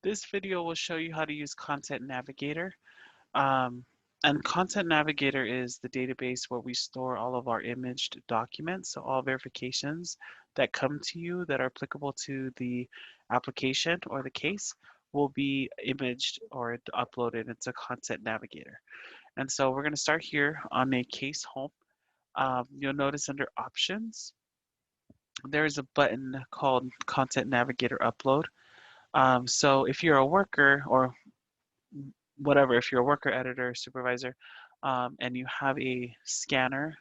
This video will show you how to use Content Navigator. Um, and Content Navigator is the database where we store all of our imaged documents, so all verifications that come to you that are applicable to the application or the case will be imaged or uploaded into Content Navigator. And so we're going to start here on a case home. You'll notice under Options, there's a button called Content Navigator Upload. So if you're a worker or whatever, if you're a worker, editor, supervisor, and you have a scanner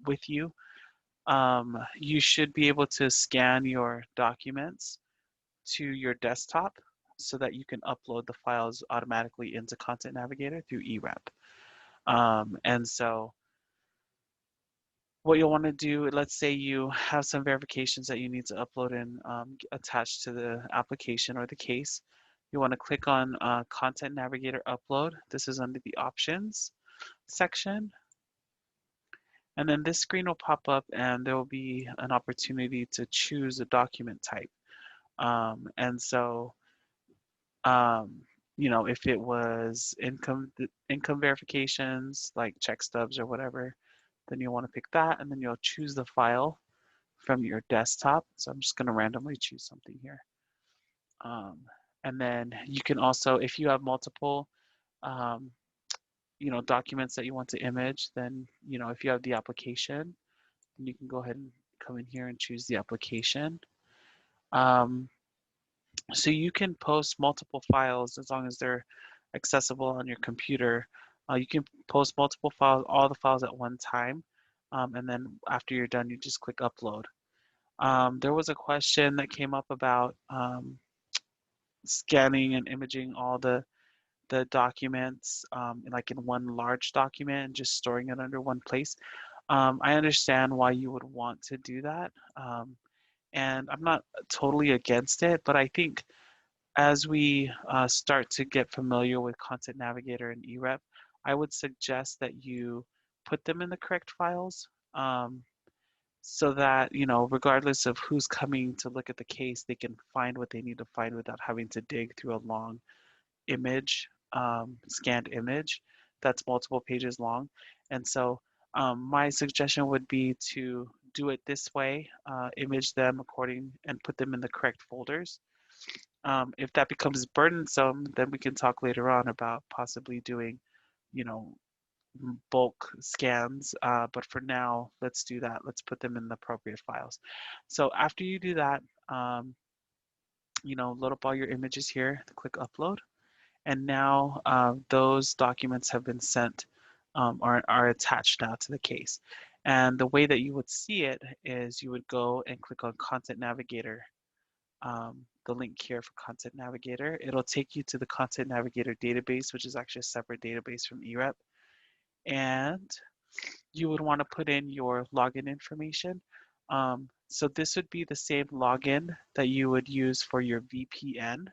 with you, you should be able to scan your documents to your desktop so that you can upload the files automatically into Content Navigator through eRep. And so what you'll want to do, let's say you have some verifications that you need to upload and attach to the application or the case. You want to click on Content Navigator Upload. This is under the Options section. And then this screen will pop up and there will be an opportunity to choose a document type. And so, if it was income verifications, like check stubs or whatever, then you'll want to pick that, and then you'll choose the file from your desktop. So I'm just going to randomly choose something here. And then you can also, if you have multiple, documents that you want to image, then, if you have the application, then you can go ahead and come in here and choose the application. So you can post multiple files as long as they're accessible on your computer. You can post multiple files, all the files at one time. And then after you're done, you just click upload. There was a question that came up about scanning and imaging all the documents like in one large document and just storing it under one place. I understand why you would want to do that. And I'm not totally against it, but I think as we start to get familiar with Content Navigator and eRep, I would suggest that you put them in the correct files so that, regardless of who's coming to look at the case, they can find what they need to find without having to dig through a long image, scanned image that's multiple pages long. And so my suggestion would be to do it this way, image them according and put them in the correct folders. If that becomes burdensome, then we can talk later on about possibly doing, bulk scans. But for now, let's do that. Let's put them in the appropriate files. So after you do that, load up all your images here, click upload. And now those documents have been sent or are attached now to the case. And the way that you would see it is you would go and click on Content Navigator, the link here for Content Navigator. It'll take you to the Content Navigator database, which is actually a separate database from eRep. And you would want to put in your login information. So this would be the same login that you would use for your VPN.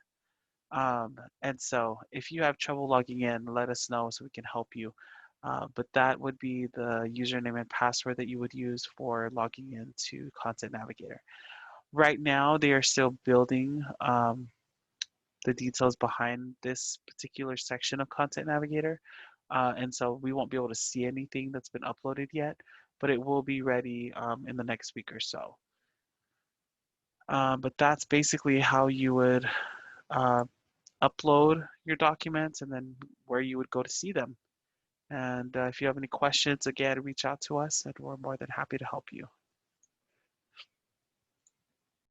And so if you have trouble logging in, let us know so we can help you. But that would be the username and password that you would use for logging into Content Navigator. Right now, they are still building the details behind this particular section of Content Navigator. And so we won't be able to see anything that's been uploaded yet, but it will be ready in the next week or so. But that's basically how you would upload your documents and then where you would go to see them. And if you have any questions, again, reach out to us and we're more than happy to help you.